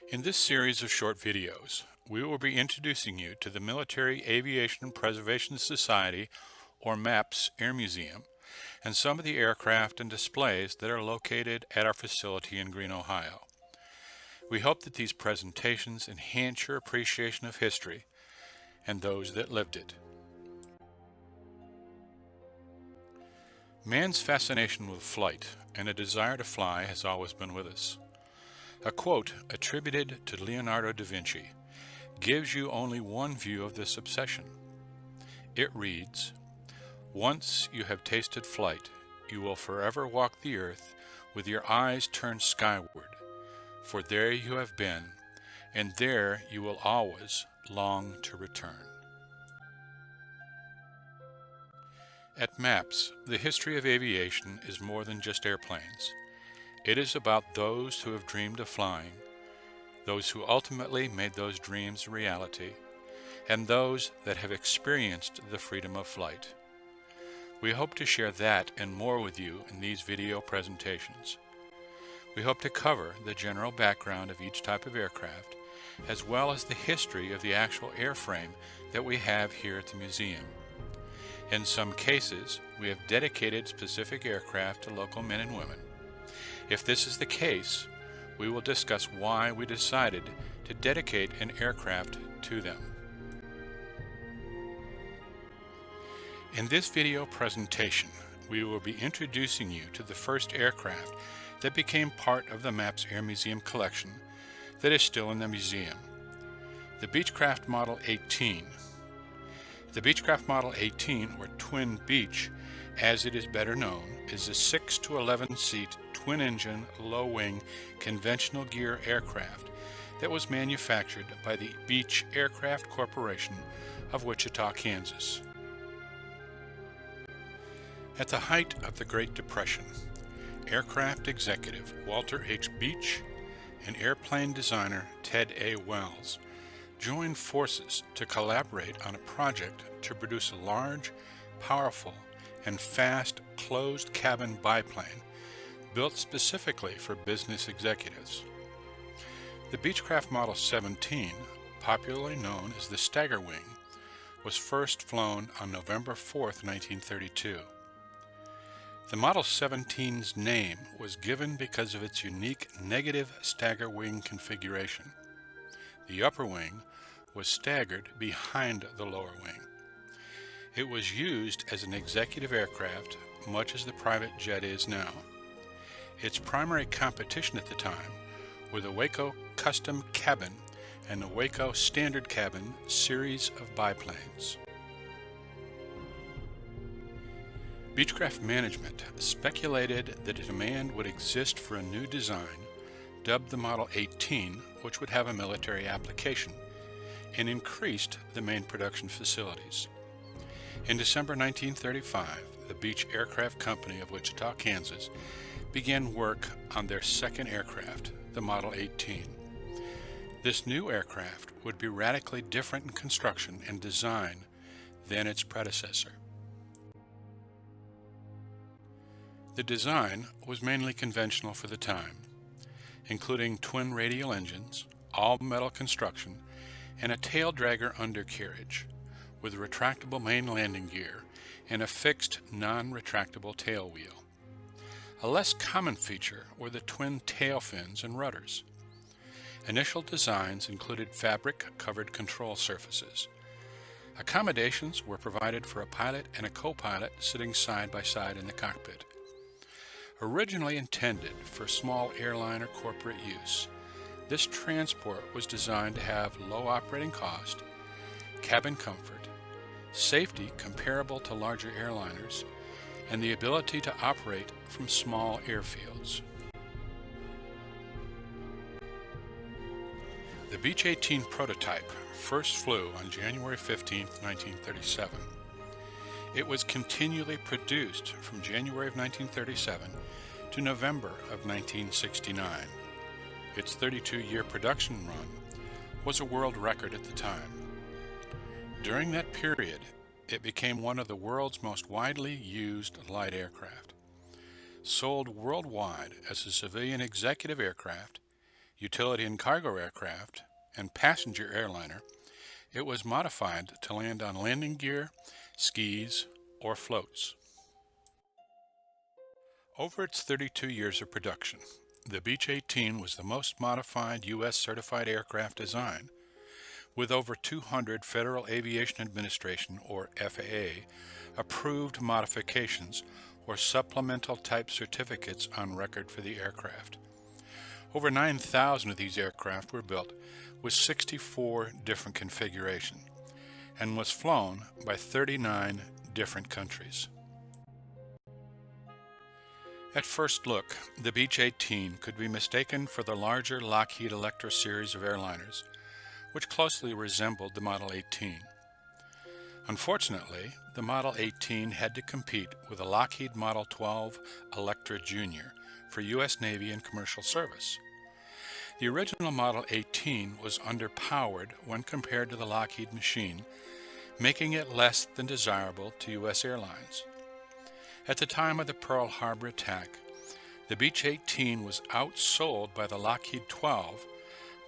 In this series of short videos, we will be introducing you to the Military Aviation Preservation Society, or MAPS, Air Museum, and some of the aircraft and displays that are located at our facility in Greene, Ohio. We hope that these presentations enhance your appreciation of history and those that lived it. Man's fascination with flight and a desire to fly has always been with us. A quote attributed to Leonardo da Vinci gives you only one view of this obsession. It reads, "Once you have tasted flight, you will forever walk the earth with your eyes turned skyward, for there you have been, and there you will always long to return." At MAPS, the history of aviation is more than just airplanes. It is about those who have dreamed of flying, those who ultimately made those dreams a reality, and those that have experienced the freedom of flight. We hope to share that and more with you in these video presentations. We hope to cover the general background of each type of aircraft, as well as the history of the actual airframe that we have here at the museum. In some cases, we have dedicated specific aircraft to local men and women. If this is the case, we will discuss why we decided to dedicate an aircraft to them. In this video presentation, we will be introducing you to the first aircraft that became part of the MAPS Air Museum collection that is still in the museum, the Beechcraft Model 18. The Beechcraft Model 18, or Twin Beech, as it is better known, is a 6 to 11 seat twin-engine, low-wing, conventional gear aircraft that was manufactured by the Beech Aircraft Corporation of Wichita, Kansas. At the height of the Great Depression, aircraft executive Walter H. Beech and airplane designer Ted A. Wells joined forces to collaborate on a project to produce a large, powerful, and fast closed cabin biplane built specifically for business executives. The Beechcraft Model 17, popularly known as the Stagger Wing, was first flown on November 4, 1932. The Model 17's name was given because of its unique negative stagger wing configuration. The upper wing was staggered behind the lower wing. It was used as an executive aircraft, much as the private jet is now. Its primary competition at the time were the Waco Custom Cabin and the Waco Standard Cabin series of biplanes. Beechcraft management speculated that a demand would exist for a new design, dubbed the Model 18, which would have a military application, and increased the main production facilities. In December 1935, the Beech Aircraft Company of Wichita, Kansas, began work on their second aircraft, the Model 18. This new aircraft would be radically different in construction and design than its predecessor. The design was mainly conventional for the time, including twin radial engines, all-metal construction, and a tail dragger undercarriage with retractable main landing gear and a fixed non-retractable tail wheel. A less common feature were the twin tail fins and rudders. Initial designs included fabric-covered control surfaces. Accommodations were provided for a pilot and a co-pilot sitting side by side in the cockpit. Originally intended for small airline or corporate use, this transport was designed to have low operating cost, cabin comfort, safety comparable to larger airliners, and the ability to operate from small airfields. The Beech 18 prototype first flew on January 15, 1937. It was continually produced from January of 1937 to November of 1969. Its 32-year production run was a world record at the time. During that period, it became one of the world's most widely used light aircraft. Sold worldwide as a civilian executive aircraft, utility and cargo aircraft, and passenger airliner, it was modified to land on landing gear, skis, or floats. Over its 32 years of production, the Beech 18 was the most modified U.S. certified aircraft design, with over 200 Federal Aviation Administration, or FAA, approved modifications or supplemental type certificates on record for the aircraft. Over 9,000 of these aircraft were built with 64 different configurations and was flown by 39 different countries. At first look, the Beech 18 could be mistaken for the larger Lockheed Electra series of airliners, which closely resembled the Model 18. Unfortunately, the Model 18 had to compete with a Lockheed Model 12 Electra Jr. for U.S. Navy and commercial service. The original Model 18 was underpowered when compared to the Lockheed machine, making it less than desirable to U.S. airlines. At the time of the Pearl Harbor attack, the Beech 18 was outsold by the Lockheed 12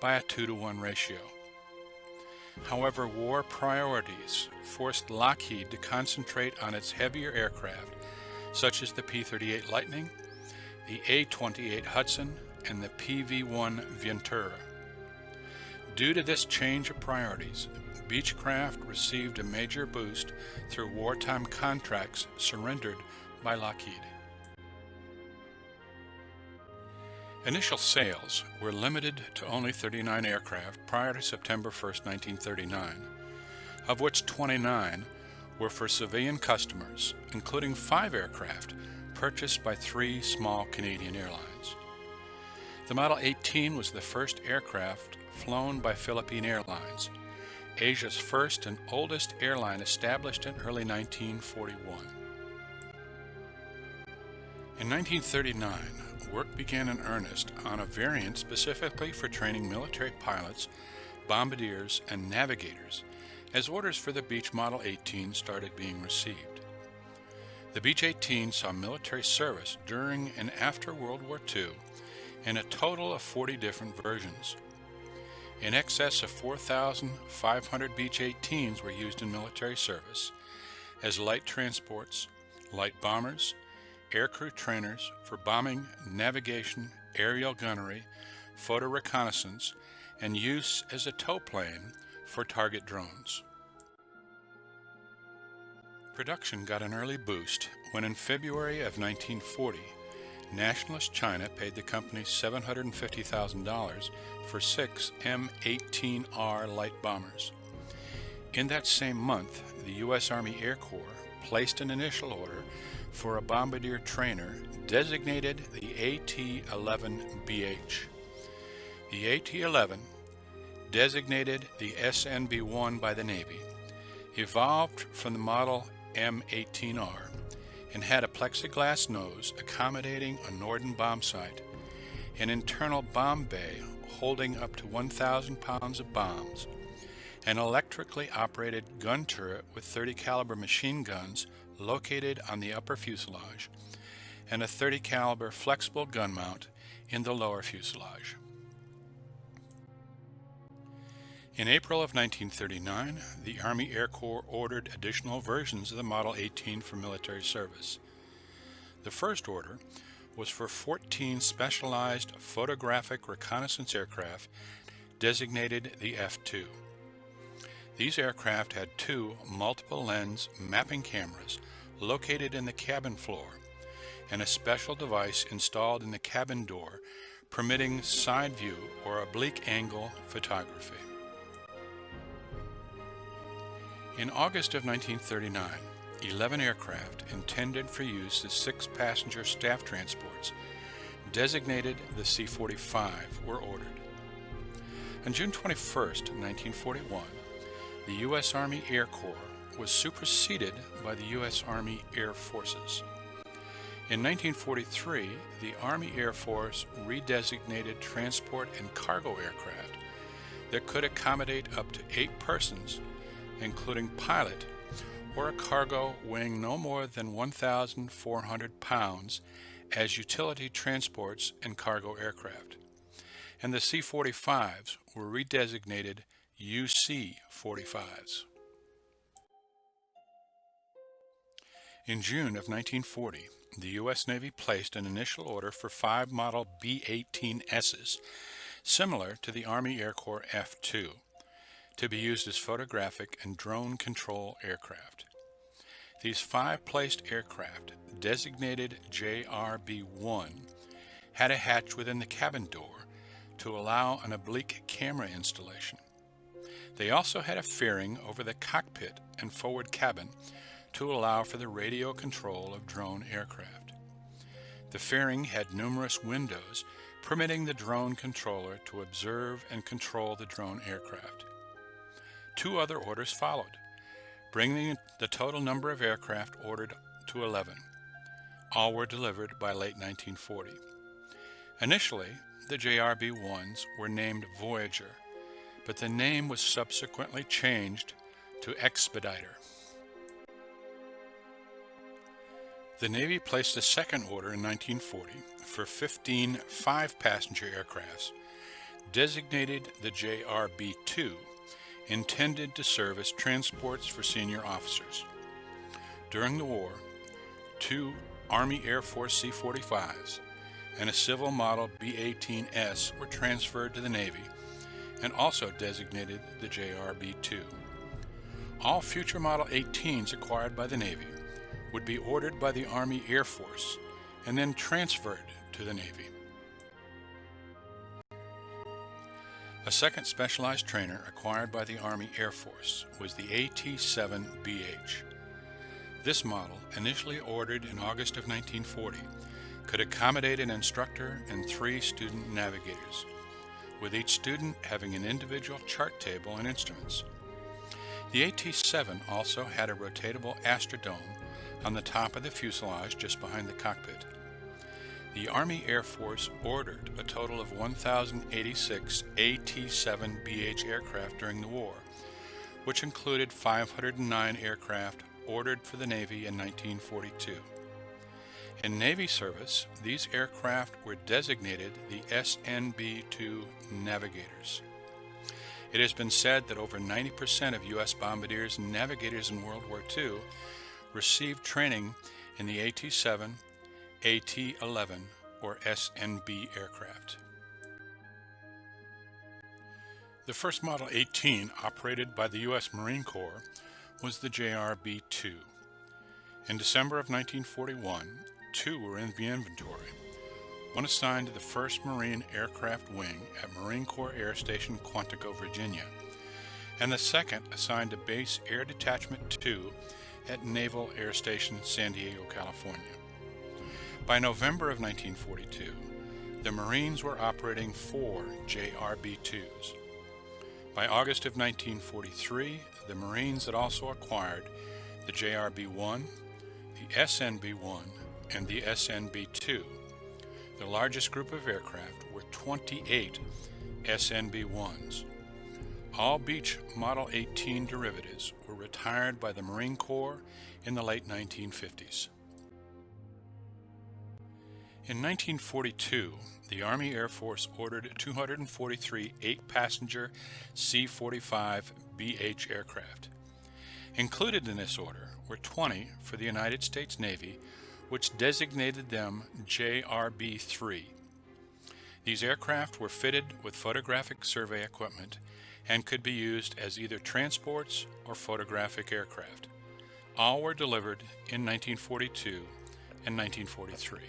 by a 2-to-1 ratio. However, war priorities forced Lockheed to concentrate on its heavier aircraft, such as the P-38 Lightning, the A-28 Hudson, and the PV-1 Ventura. Due to this change of priorities, Beechcraft received a major boost through wartime contracts surrendered by Lockheed. Initial sales were limited to only 39 aircraft prior to September 1, 1939, of which 29 were for civilian customers, including 5 aircraft purchased by 3 small Canadian airlines. The Model 18 was the first aircraft flown by Philippine Airlines, Asia's first and oldest airline established in early 1941. In 1939, work began in earnest on a variant specifically for training military pilots, bombardiers, and navigators, as orders for the Beech Model 18 started being received. The Beech 18 saw military service during and after World War II in a total of 40 different versions. In excess of 4,500 Beech 18s were used in military service as light transports, light bombers, aircrew trainers for bombing, navigation, aerial gunnery, photo reconnaissance, and use as a tow plane for target drones. Production got an early boost when in February of 1940, Nationalist China paid the company $750,000 for 6 M-18R light bombers. In that same month, the U.S. Army Air Corps placed an initial order for a bombardier trainer designated the AT-11BH. The AT-11, designated the SNB-1 by the Navy, evolved from the Model M-18R and had a plexiglass nose accommodating a Norden bomb sight, an internal bomb bay holding up to 1,000 pounds of bombs, an electrically operated gun turret with 30 caliber machine guns located on the upper fuselage, and a 30 caliber flexible gun mount in the lower fuselage. In April of 1939, the Army Air Corps ordered additional versions of the Model 18 for military service. The first order was for 14 specialized photographic reconnaissance aircraft designated the F-2. These aircraft had 2 multiple lens mapping cameras located in the cabin floor and a special device installed in the cabin door permitting side view or oblique angle photography. In August of 1939, 11 aircraft intended for use as 6-passenger staff transports, designated the C-45, were ordered. On June 21, 1941, the U.S. Army Air Corps was superseded by the U.S. Army Air Forces. In 1943, the Army Air Force redesignated transport and cargo aircraft that could accommodate up to 8 persons, including pilot, or a cargo weighing no more than 1,400 pounds as utility transports and cargo aircraft. and the C-45s were redesignated UC-45s. In June of 1940, the U.S. Navy placed an initial order for 5 Model B-18Ss, similar to the Army Air Corps F-2, to be used as photographic and drone control aircraft. These 5 placed aircraft, designated JRB-1, had a hatch within the cabin door to allow an oblique camera installation. They also had a fairing over the cockpit and forward cabin to allow for the radio control of drone aircraft. The fairing had numerous windows permitting the drone controller to observe and control the drone aircraft. 2 other orders followed, bringing the total number of aircraft ordered to 11. All were delivered by late 1940. Initially, the JRB-1s were named Voyager, but the name was subsequently changed to Expeditor. The Navy placed a second order in 1940 for 15 5-passenger aircrafts, designated the JRB-2, intended to serve as transports for senior officers. During the war, 2 Army Air Force C-45s and a civil model B-18S were transferred to the Navy and also designated the JRB-2. All future Model 18s acquired by the Navy would be ordered by the Army Air Force and then transferred to the Navy. A second specialized trainer acquired by the Army Air Force was the AT-7BH. This model, initially ordered in August of 1940, could accommodate an instructor and 3 student navigators, with each student having an individual chart table and instruments. The AT-7 also had a rotatable astrodome on the top of the fuselage just behind the cockpit. The Army Air Force ordered a total of 1,086 AT-7BH aircraft during the war, which included 509 aircraft ordered for the Navy in 1942. In Navy service, these aircraft were designated the SNB-5 Navigators. It has been said that over 90% of U.S. bombardiers and navigators in World War II received training in the AT-7, AT-11, or SNB aircraft. The first Model 18 operated by the U.S. Marine Corps was the JRB-2. In December of 1941, 2 were in the inventory, one assigned to the 1st Marine Aircraft Wing at Marine Corps Air Station Quantico, Virginia, and the second assigned to Base Air Detachment 2 at Naval Air Station San Diego, California. By November of 1942, the Marines were operating 4 JRB-2s. By August of 1943, the Marines had also acquired the JRB-1, the SNB-1, and the SNB-2. The largest group of aircraft were 28 SNB-1s. All Beech Model 18 derivatives were retired by the Marine Corps in the late 1950s. In 1942, the Army Air Force ordered 243 8-passenger C-45BH aircraft. Included in this order were 20 for the United States Navy, which designated them JRB-3. These aircraft were fitted with photographic survey equipment and could be used as either transports or photographic aircraft. All were delivered in 1942 and 1943.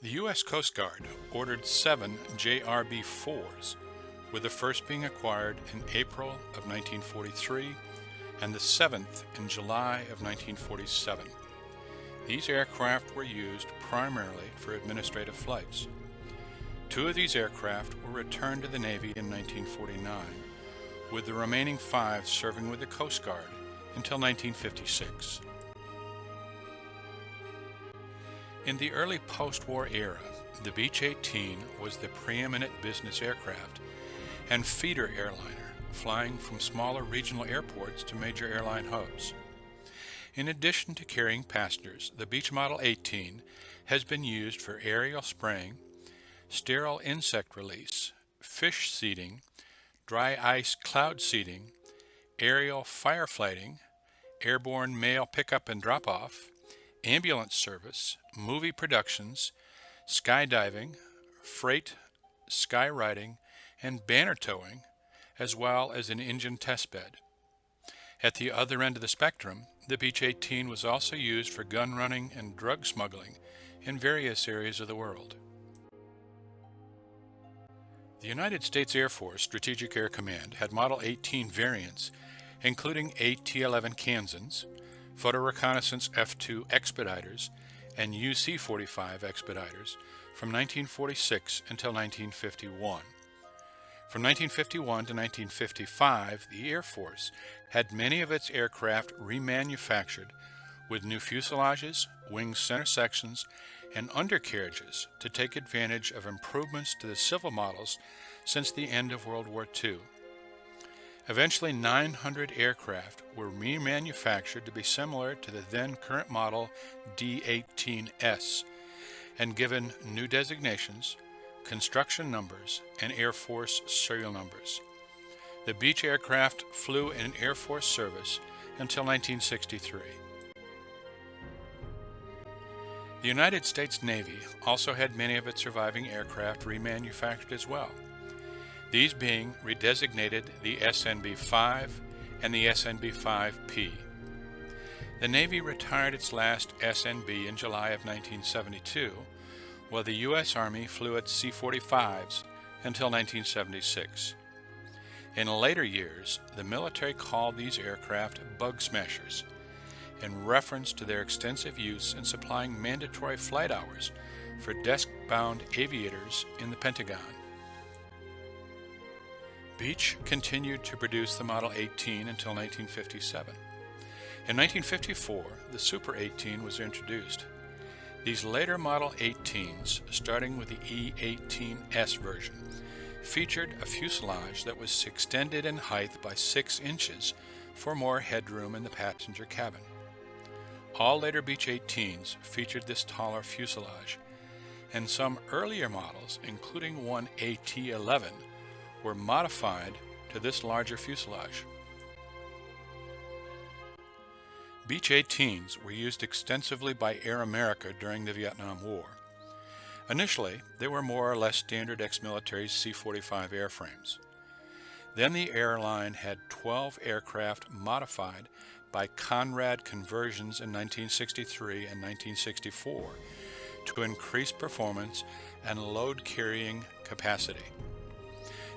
The U.S. Coast Guard ordered 7 JRB-4s, with the first being acquired in April of 1943 and the 7th in July of 1947. These aircraft were used primarily for administrative flights. 2 of these aircraft were returned to the Navy in 1949, with the remaining 5 serving with the Coast Guard until 1956. In the early post-war era, the Beech 18 was the preeminent business aircraft and feeder airliner, flying from smaller regional airports to major airline hubs. In addition to carrying passengers, the Beech Model 18 has been used for aerial spraying, sterile insect release, fish seeding, dry ice cloud seeding, aerial firefighting, airborne mail pickup and drop-off, ambulance service, movie productions, skydiving, freight, skywriting, and banner towing, as well as an engine testbed. At the other end of the spectrum, the Beech 18 was also used for gun running and drug smuggling in various areas of the world. The United States Air Force Strategic Air Command had Model 18 variants, including AT-11 Kansans, Photo Reconnaissance F-2 Expeditors, and UC-45 Expeditors from 1946 until 1951. From 1951 to 1955, the Air Force had many of its aircraft remanufactured with new fuselages, wing center sections, and undercarriages to take advantage of improvements to the civil models since the end of World War II. Eventually, 900 aircraft were remanufactured to be similar to the then current model D-18S and given new designations, construction numbers, and Air Force serial numbers. The Beech aircraft flew in Air Force service until 1963. The United States Navy also had many of its surviving aircraft remanufactured as well, these being redesignated the SNB-5 and the SNB-5P. The Navy retired its last SNB in July of 1972, while the U.S. Army flew its C-45s until 1976. In later years, the military called these aircraft bug smashers, in reference to their extensive use in supplying mandatory flight hours for desk-bound aviators in the Pentagon. Beech continued to produce the Model 18 until 1957. In 1954, the Super 18 was introduced. These later Model 18s, starting with the E-18S version, featured a fuselage that was extended in height by 6 inches for more headroom in the passenger cabin. All later Beech 18s featured this taller fuselage, and some earlier models, including one AT-11, were modified to this larger fuselage. Beech 18s were used extensively by Air America during the Vietnam War. Initially, they were more or less standard ex-military C-45 airframes. Then the airline had 12 aircraft modified by Conrad Conversions in 1963 and 1964 to increase performance and load carrying capacity.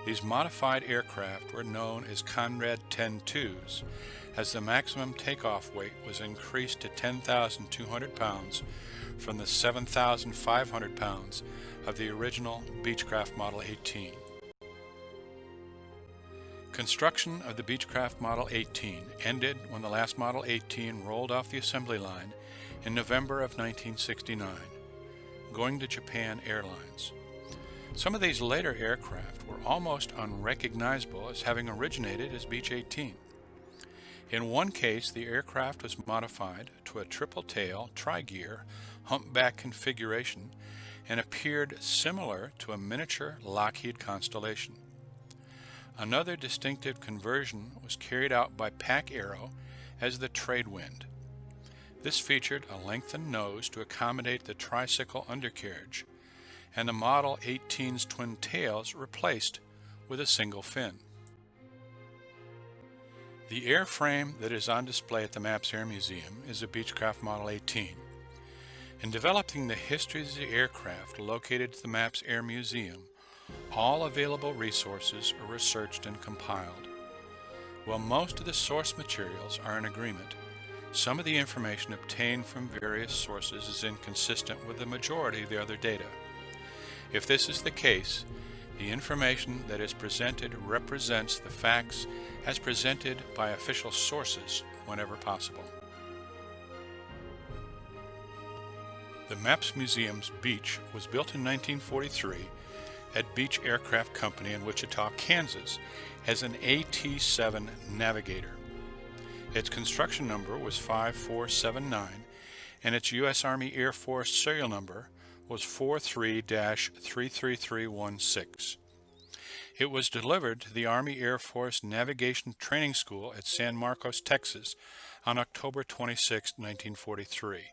These modified aircraft were known as Conrad 10-2s, as the maximum takeoff weight was increased to 10,200 pounds from the 7,500 pounds of the original Beechcraft Model 18. Construction of the Beechcraft Model 18 ended when the last Model 18 rolled off the assembly line in November of 1969, going to Japan Airlines. Some of these later aircraft were almost unrecognizable as having originated as Beech 18. In one case, the aircraft was modified to a triple-tail, tri-gear, humpback configuration and appeared similar to a miniature Lockheed Constellation. Another distinctive conversion was carried out by Pac Aero as the Tradewind. This featured a lengthened nose to accommodate the tricycle undercarriage, and the Model 18's twin tails replaced with a single fin. The airframe that is on display at the Maps Air Museum is a Beechcraft Model 18. In developing the history of the aircraft located at the Maps Air Museum, all available resources are researched and compiled. While most of the source materials are in agreement, some of the information obtained from various sources is inconsistent with the majority of the other data. If this is the case, the information that is presented represents the facts as presented by official sources whenever possible. The Maps Museum's Beech was built in 1943 at Beech Aircraft Company in Wichita, Kansas as an AT-7 Navigator. Its construction number was 5479, and its U.S. Army Air Force serial number was 43-33316. It was delivered to the Army Air Force Navigation Training School at San Marcos, Texas on October 26, 1943.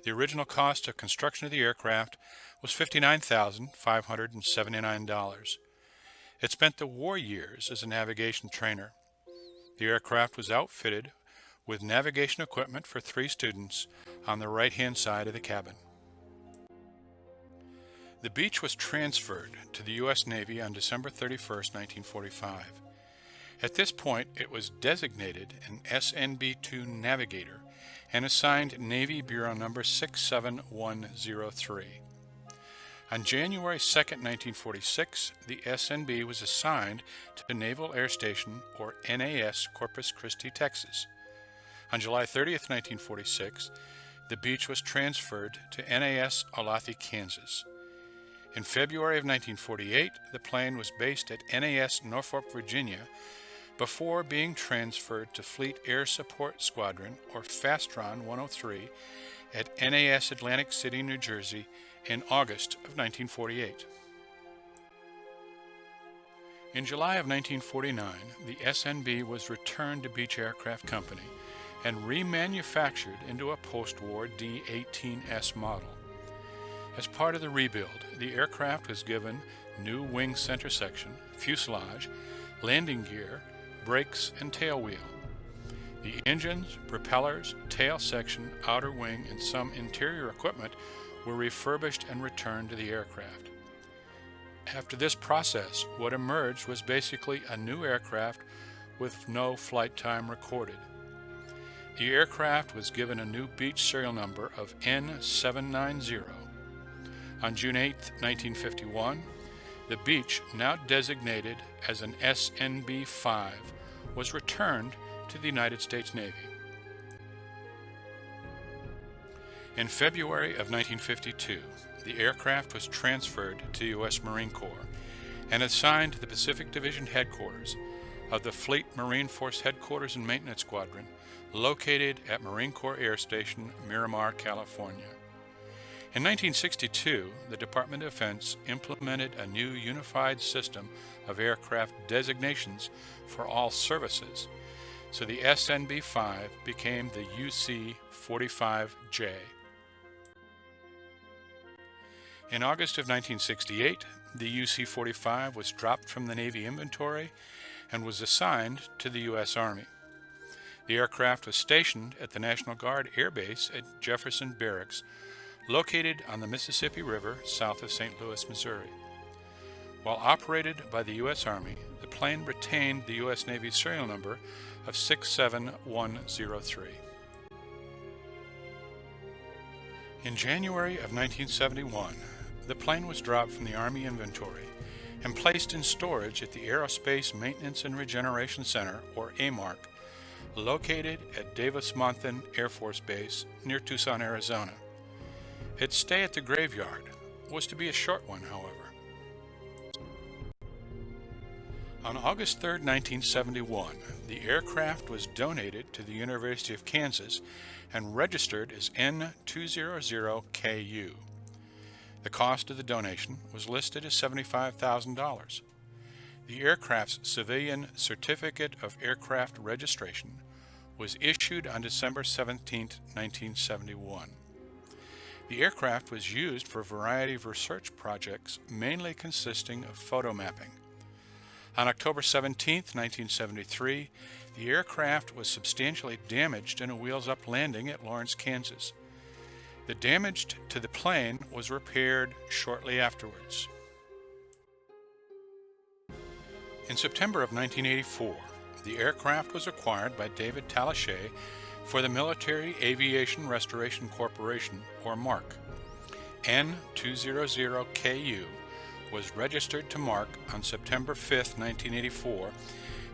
The original cost of construction of the aircraft was $59,579. It spent the war years as a navigation trainer. The aircraft was outfitted with navigation equipment for 3 students on the right-hand side of the cabin. The Beech was transferred to the U.S. Navy on December 31, 1945. At this point, it was designated an SNB-2 Navigator and assigned Navy Bureau number 67103. On January 2, 1946, the SNB was assigned to Naval Air Station, or NAS, Corpus Christi, Texas. On July 30, 1946, the Beech was transferred to NAS Olathe, Kansas. In February of 1948, the plane was based at NAS Norfolk, Virginia, before being transferred to Fleet Air Support Squadron, or Fastron 103, at NAS Atlantic City, New Jersey, in August of 1948. In July of 1949, the SNB was returned to Beech Aircraft Company and remanufactured into a post-war D-18S model. As part of the rebuild, the aircraft was given new wing center section, fuselage, landing gear, brakes, and tail wheel. The engines, propellers, tail section, outer wing, and some interior equipment were refurbished and returned to the aircraft. After this process, what emerged was basically a new aircraft with no flight time recorded. The aircraft was given a new Beech serial number of N790. On June 8, 1951, the Beech, now designated as an SNB-5, was returned to the United States Navy. In February of 1952, the aircraft was transferred to the U.S. Marine Corps and assigned to the Pacific Division headquarters of the Fleet Marine Force Headquarters and Maintenance Squadron, located at Marine Corps Air Station, Miramar, California. In 1962, the Department of Defense implemented a new unified system of aircraft designations for all services, so the SNB-5 became the UC-45J. In August of 1968, the UC-45 was dropped from the Navy inventory and was assigned to the U.S. Army. The aircraft was stationed at the National Guard Air Base at Jefferson Barracks, located on the Mississippi River south of St. Louis, Missouri. While operated by the U.S. Army, the plane retained the U.S. Navy serial number of 67103. In January of 1971, the plane was dropped from the Army inventory and placed in storage at the Aerospace Maintenance and Regeneration Center, or AMARC, located at Davis-Monthan Air Force Base near Tucson, Arizona. Its stay at the graveyard was to be a short one, however. On August 3, 1971, the aircraft was donated to the University of Kansas and registered as N200KU. The cost of the donation was listed as $75,000. The aircraft's civilian certificate of aircraft registration was issued on December 17, 1971. The aircraft was used for a variety of research projects, mainly consisting of photo mapping. On October 17, 1973, the aircraft was substantially damaged in a wheels-up landing at Lawrence, Kansas. The damage to the plane was repaired shortly afterwards. In September of 1984, the aircraft was acquired by David Talichet for the Military Aviation Restoration Corporation, or MARC. N200KU was registered to MARC on September 5, 1984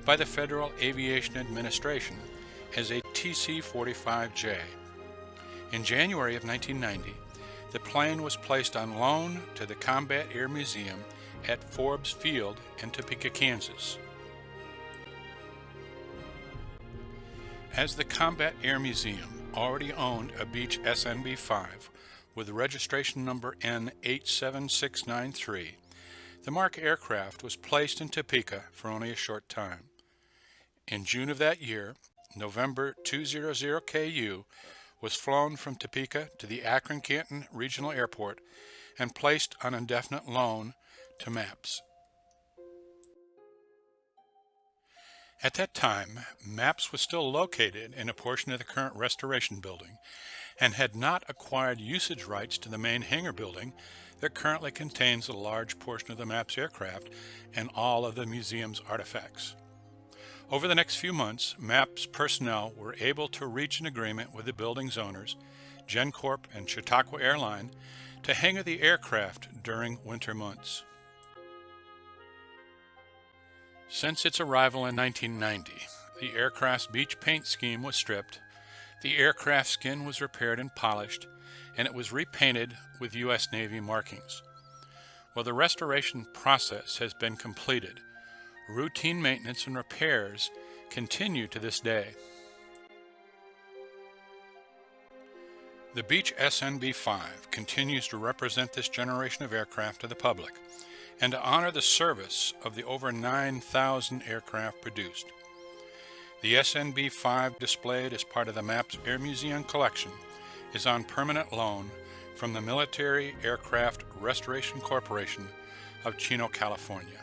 by the Federal Aviation Administration as a TC-45J. In January of 1990, the plane was placed on loan to the Combat Air Museum at Forbes Field in Topeka, Kansas. As the Combat Air Museum already owned a Beech SNB-5 with registration number N87693, the Mark aircraft was placed in Topeka for only a short time. In June of that year, November 200 KU was flown from Topeka to the Akron-Canton Regional Airport and placed on indefinite loan to MAPS. At that time, MAPS was still located in a portion of the current restoration building and had not acquired usage rights to the main hangar building that currently contains a large portion of the MAPS aircraft and all of the museum's artifacts. Over the next few months, MAPS personnel were able to reach an agreement with the building's owners, GenCorp and Chautauqua Airline, to hangar the aircraft during winter months. Since its arrival in 1990, the aircraft's beach paint scheme was stripped, the aircraft skin was repaired and polished, and it was repainted with U.S. Navy markings. While the restoration process has been completed, routine maintenance and repairs continue to this day. The Beech SNB-5 continues to represent this generation of aircraft to the public and to honor the service of the over 9,000 aircraft produced. The SNB-5 displayed as part of the MAPS Air Museum collection is on permanent loan from the Military Aircraft Restoration Corporation of Chino, California.